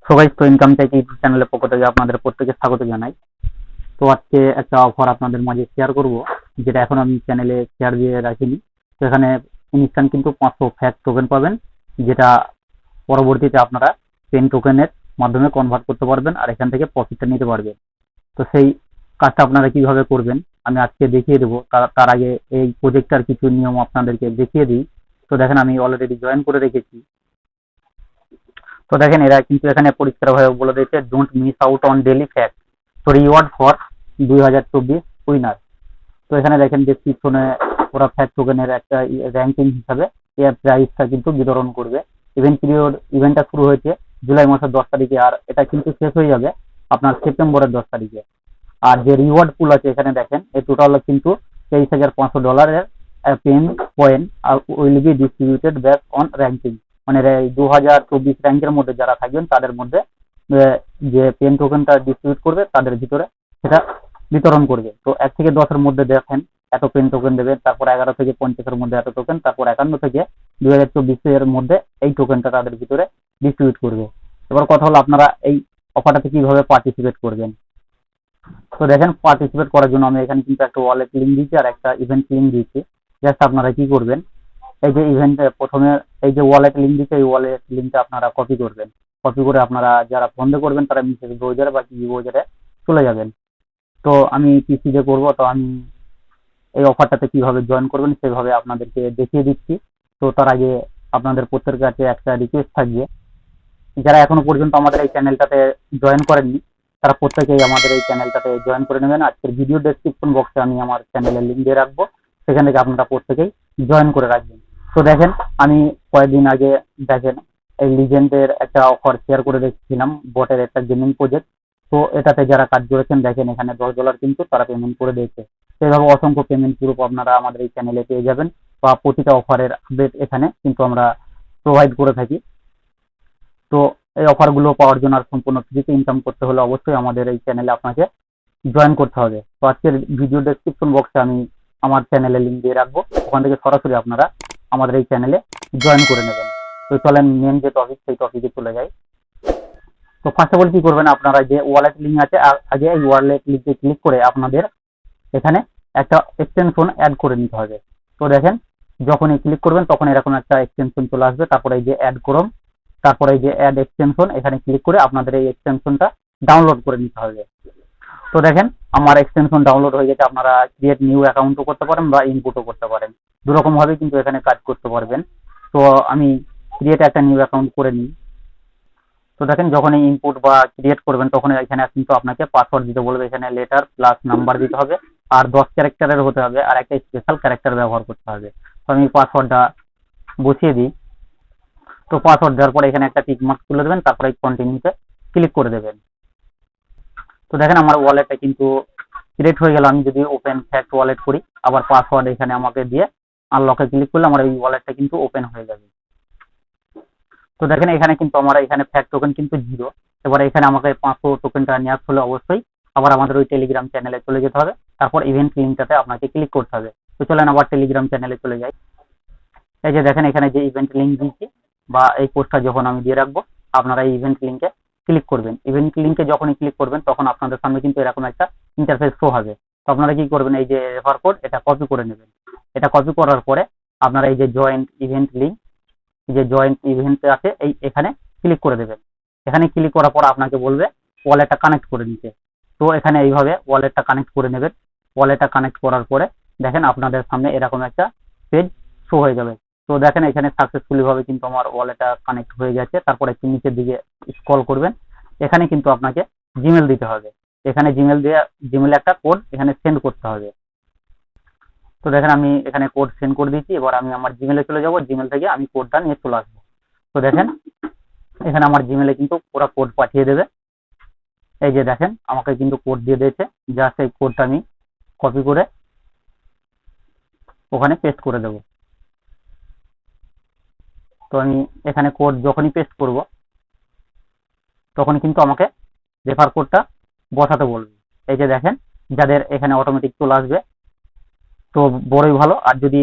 সবাই তো ইনকাম চাই ইউটিউব চ্যানেলের পক্ষ থেকে আপনাদের প্রত্যেকে স্বাগত জানাই। তো আজকে একটা অফার আপনাদের মাঝে শেয়ার করব, যেটা এখন আমি চ্যানেলে শেয়ার দিয়ে রাখিনি। তো এখানে ইনস্ট্যান্ট কিন্তু 500 ফ্যাক্ট টোকেন পাবেন, যেটা পরবর্তীতে আপনারা পেন টোকেনের মাধ্যমে কনভার্ট করতে পারবেন আর এখান থেকে প্রফিটটা নিতে পারবেন। তো সেই কাজটা আপনারা কিভাবে করবেন আমি আজকে দেখিয়ে দেবো। তার আগে এই প্রজেক্টটার কিছু নিয়ম আপনাদেরকে দেখিয়ে দিই। তো দেখেন আমি অলরেডি জয়েন করে রেখেছি। তো দেখেন এরা কিন্তু এখানে পরিষ্কারভাবে বলে দিয়েছে, don't miss out on daily fact, তো রিওয়ার্ড ফর 2024 উইনার। তো এখানে দেখেন ডেসক্রিপশনে ওরা ফ্যাক্ট টোকেনের একটা র্যাঙ্কিং হিসাবে এর প্রাইসটা কিন্তু বিতরণ করবে। ইভেন্টটা শুরু হয়েছে জুলাই মাসের 10 তারিখে, আর এটা কিন্তু শেষ হয়ে যাবে আপনার সেপ্টেম্বরের 10 তারিখে। আর যে রিওয়ার্ড পুল আছে এখানে দেখেন, এই টোটাল কিন্তু $23,500 পেন পয়েন্ট will be distributed base on ranking. মানে 2024 র্যাঙ্কের মধ্যে যারা থাকবেন তাদের মধ্যে যে পেন টোকেনটা ডিস্ট্রিবিউট করবে তাদের ভিতরে সেটা বিতরণ করবে। তো 1 থেকে 10-এর মধ্যে দেখেন এত পেন টোকেন দেবে, তারপর 11 থেকে 50-এর মধ্যে এত টোকেন, তারপর 51 থেকে 2024-এর মধ্যে এই টোকেনটা তাদের ভিতরে ডিস্ট্রিবিউট করবে। এবার কথা হলো আপনারা এই অফারটাতে কিভাবে পার্টিসিপেট করবেন। তো দেখেন পার্টিসিপেট করার জন্য আমি এখানে কিন্তু একটা ওয়ালেট লিঙ্ক দিয়েছি আর একটা ইভেন্ট লিঙ্ক দিয়েছি। জাস্ট আপনারা কি করবেন, এই যে ইভেন্টে প্রথমে এই যে ওয়ালেট লিঙ্ক দিচ্ছে, এই ওয়ালেট লিঙ্কটা আপনারা কপি করবেন। কপি করে আপনারা যারা বন্ধ করবেন তারা মেসেজ ব্রাউজারে বা কি ব্রাউজারে চলে যাবেন। তো আমি পিসি দিয়ে করবো, তো আমি এই অফারটাতে কিভাবে জয়েন করবেন সেভাবে আপনাদেরকে দেখিয়ে দিচ্ছি। তো তার আগে আপনাদের প্রত্যেকের কাছে একটা রিকোয়েস্ট থাকবে, যারা এখনো পর্যন্ত আমাদের এই চ্যানেলটাতে জয়েন করেননি তারা প্রত্যেকেই আমাদের এই চ্যানেলটাতে জয়েন করে নেবেন। আজকের ভিডিও ডেসক্রিপশন বক্সে আমি আমার চ্যানেলের লিঙ্ক দিয়ে রাখবো, সেখান থেকে আপনারা প্রত্যেকেই জয়েন করে রাখবেন। তো দেখেন আমি কয়েকদিন আগে দেখেন এই লিজেন্ডের একটা অফার শেয়ার করে রেখেছিলাম, বটের একটা গেমিং প্রজেক্ট। তো এটাতে যারা কাজ করেছেন দেখেন এখানে $10 কিন্তু তারা পেমেন্ট করে দিয়েছে। সেভাবে অসংখ্য পেমেন্ট প্রুফ আপনারা আমাদের এই চ্যানেলে পেয়ে যাবেন, বা প্রতিটা অফারের আপডেট এখানে কিন্তু আমরা প্রোভাইড করে থাকি। তো এই অফারগুলো পাওয়ার জন্য আর সম্পূর্ণ ফ্রিতে ইনকাম করতে হলে অবশ্যই আমাদের এই চ্যানেলে আপনাকে জয়েন করতে হবে। তো আজকের ভিডিও ডেসক্রিপশন বক্সে আমি আমার চ্যানেলের লিঙ্ক দিয়ে রাখবো, ওখান থেকে সরাসরি আপনারা আমাদের এই চ্যানেলে জয়েন করে নেবেন। তো চলেন মেন যে টপিক সেই টপিকে চলে যাই। তো ফার্স্ট অফ অল কি করবেন, আপনারা যে ওয়ালেট লিঙ্ক আছে আগে এই ওয়ালেট লিঙ্কে ক্লিক করে আপনাদের এখানে একটা এক্সটেনশন অ্যাড করে নিতে হবে। তো দেখেন যখনই ক্লিক করবেন তখন এরকম একটা এক্সটেনশন চলে আসবে, তারপরে এই যে অ্যাড করুন, তারপরে এই যে অ্যাড এক্সটেনশন এখানে ক্লিক করে আপনাদের এই এক্সটেনশনটা ডাউনলোড করে নিতে হবে। তো দেখেন আমার এক্সটেনশন ডাউনলোড হয়ে গেছে। আপনারা ক্রিয়েট নিউ অ্যাকাউন্টও করতে পারেন বা ইনপুটও করতে পারেন, দুরকম ভাবে কিন্তু এখানে কাজ করতে পারবেন। তো আমি ক্রিয়েট একটা নিউ অ্যাকাউন্ট করে নিই। তো দেখেন যখনই ইনপুট বা ক্রিয়েট করবেন তখন এখানে কিন্তু আপনাকে পাসওয়ার্ড দিতে বলবে, এখানে লেটার প্লাস নাম্বার দিতে হবে আর 10 ক্যারেক্টারের হতে হবে আর একটা স্পেশাল ক্যারেক্টার ব্যবহার করতে হবে। তো আমি পাসওয়ার্ডটা বসিয়ে দিই। তো পাসওয়ার্ড দেওয়ার পরে এখানে একটা টিক মার্ক তুলে দেবেন, তারপরে কন্টিনিউতে ক্লিক করে দেবেন। তো দেখেন আমার ওয়ালেটটা কিন্তু ক্রিয়েট হয়ে গেল। আমি যদি ওপেন ফ্যাক্ট ওয়ালেট করি আবার পাসওয়ার্ড এখানে আমাকে দিয়ে আনলকে ক্লিক করলে আমার এই ওয়ালেটটা কিন্তু ওপেন হয়ে যাবে। তো দেখেন এখানে কিন্তু আমার এখানে ফ্যাক্ট টোকেন কিন্তু 0। এবার এখানে আমাকে 500 টোকেনটা নিয়ে আসতে হলে অবশ্যই আবার আমাদের ওই টেলিগ্রাম চ্যানেলে চলে যেতে হবে, তারপর ইভেন্ট লিঙ্কটাতে আপনাকে ক্লিক করতে হবে। তো চলেন আবার টেলিগ্রাম চ্যানেলে চলে যাই। এই যে দেখেন এখানে যে ইভেন্ট লিঙ্ক দিয়েছি বা এই পোস্টটা যখন আমি দিয়ে রাখবো আপনারা এই ইভেন্ট লিঙ্কে ক্লিক করবেন। ইভেন্ট লিঙ্কে যখনই ক্লিক করবেন তখন আপনাদের সামনে কিন্তু এরকম একটা ইন্টারফেস শো হবে। তো আপনারা কি করবেন, এই যে রেফার কোড এটা কপি করে নেবেন। এটা কপি করার পরে আপনারা এই যে জয়েন্ট ইভেন্ট লিঙ্ক, যে জয়েন্ট ইভেন্ট আছে এই এখানে ক্লিক করে দেবেন। এখানে ক্লিক করার পর আপনাকে বলবে ওয়ালেটটা কানেক্ট করে নিতে। তো এখানে এইভাবে ওয়ালেটটা কানেক্ট করে নেবেন। ওয়ালেটটা কানেক্ট করার পরে দেখেন আপনাদের সামনে এরকম একটা পেজ শো হয়ে যাবে। তো দেখেন এখানে সাকসেসফুলি ভাবে কিন্তু আমার ওয়ালেটটা কানেক্ট হয়ে গেছে। তারপরে একটু নিচের দিকে স্ক্রল করবেন, এখানে কিন্তু আপনাকে জিমেল দিতে হবে। এখানে জিমেল দিয়ে জিমেলে একটা কোড এখানে সেন্ড করতে হবে। তো দেখেন আমি এখানে কোড সেন্ড করে দিয়েছি। এবার আমি আমার জিমেলে চলে যাব, জিমেল থেকে আমি কোডটা নিয়ে চলে আসবো। তো দেখেন এখানে আমার জিমেলে কিন্তু পুরো কোড পাঠিয়ে দেবে। এই যে দেখেন আমাকে কিন্তু কোড দিয়ে দিয়েছে, জাস্ট এই কোডটা আমি কপি করে ওখানে পেস্ট করে দেব। তো আমি এখানে কোড যখনই পেস্ট করব তখন কিন্তু আমাকে রেফার কোডটা বসাতে বলবে। এই যে দেখেন যাদের এখানে অটোমেটিক চলে আসবে তো বড়ই ভালো, আর যদি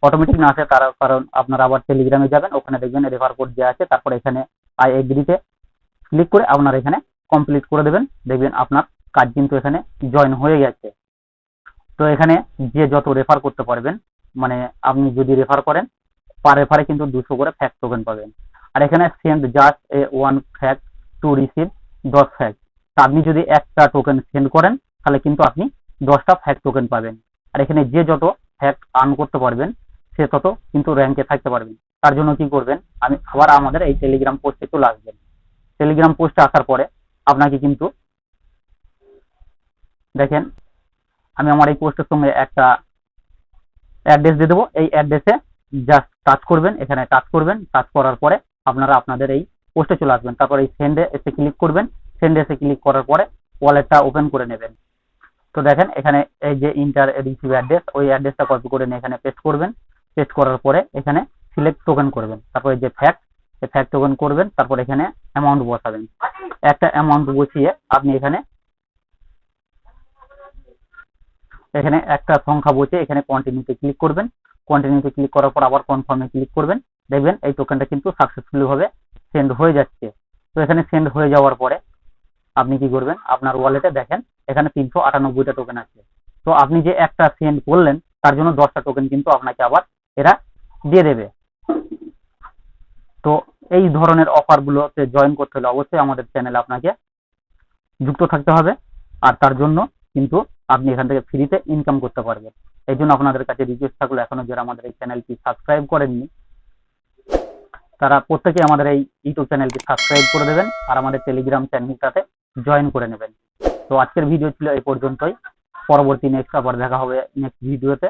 অটোমেটিক না আসে তারা কারণ আপনারা আবার টেলিগ্রামে যাবেন, ওখানে দেখবেন রেফার কোড দেওয়া আছে, তারপর এখানে আই এগ্রিতে ক্লিক করে আপনারা এখানে কমপ্লিট করে দেবেন, দেখবেন আপনার কাজ কিন্তু এখানে জয়েন হয়ে গেছে। তো এখানে যে যত রেফার করতে পারবেন, মানে আপনি যদি রেফার করেন পার রেফারে কিন্তু 200 করে ফ্যাক্ট টোকেন পাবেন। আর এখানে send just a 1 fact to receive 10 fact. তা আপনি যদি একটা টোকেন সেন্ড করেন তাহলে কিন্তু আপনি 10টা ফ্যাক্ট টোকেন পাবেন। আর এখানে যে যত ফ্যাক্ট আর্ন করতে পারবেন সে তত কিন্তু র্যাঙ্কে থাকতে পারবেন। তার জন্য কি করবেন, আমি আবার আমাদের এই টেলিগ্রাম পোস্টে চলে আসবেন। টেলিগ্রাম পোস্টে আসার পরে আপনাকে কিন্তু দেখেন আমি আমার এই পোস্টের সঙ্গে একটা অ্যাড্রেস দিয়ে দেবো। এই অ্যাড্রেসে জাস্ট টাচ করবেন, এখানে টাচ করবেন, টাচ করার পরে আপনারা আপনাদের এই পোস্টে চলে আসবেন। তারপর এই সেন্ডে এসে ক্লিক করবেন, সেন্ডে এসে ক্লিক করার পরে ওয়ালেটটা ওপেন করে নেবেন। তো দেখেন এখানে এই যে ইন্টার রিসিভ অ্যাড্রেস, ওই অ্যাড্রেসটা কপি করে নিয়ে এখানে পেস্ট করবেন। পেস্ট করার পরে এখানে সিলেক্ট টোকেন করবেন, তারপরে যে ফ্যাক্ট এই ফ্যাক্ট টোকেন করবেন, তারপর এখানে অ্যামাউন্ট বসাবেন। একটা অ্যামাউন্ট বসিয়ে আপনি এখানে একটা সংখ্যা বসিয়ে এখানে কন্টিনিউতে ক্লিক করবেন। কন্টিনিউতে ক্লিক করার পর আবার কনফার্মে ক্লিক করবেন, দেখবেন এই টোকেনটা কিন্তু সাকসেসফুলি ভাবে সেন্ড হয়ে যাচ্ছে। তো এখানে সেন্ড হয়ে যাওয়ার পরে আপনি কি করবেন, আপনার ওয়ালেটে দেখেন এখানে 398টা টোকেন আছে। তো আপনি যে একটা সেন্ড করলেন তার জন্য 10টা টোকেন কিন্তু আপনাকে আবার এরা দিয়ে দেবে। তো এই ধরনের অফারগুলোতে জয়েন করতে হলে অবশ্যই আমাদের চ্যানেলে আপনাকে যুক্ত থাকতে হবে। আর তার জন্য কিন্তু আপনি এখান থেকে ফ্রিতে ইনকাম করতে পারবেন। এই জন্য আপনাদের কাছে রিকোয়েস্ট থাকলো, এখনো যারা আমাদের এই চ্যানেলটি সাবস্ক্রাইব করেননি তারা প্রত্যেকে আমাদের এই ইউটিউব চ্যানেলটি সাবস্ক্রাইব করে দেবেন আর আমাদের টেলিগ্রাম চ্যানেলটাতে জয়েন করে নেবেন। তো আজকের ভিডিও ছিল এই পর্যন্তই। পরবর্তী নেক্সট আবার দেখা হবে নেক্সট ভিডিওতে।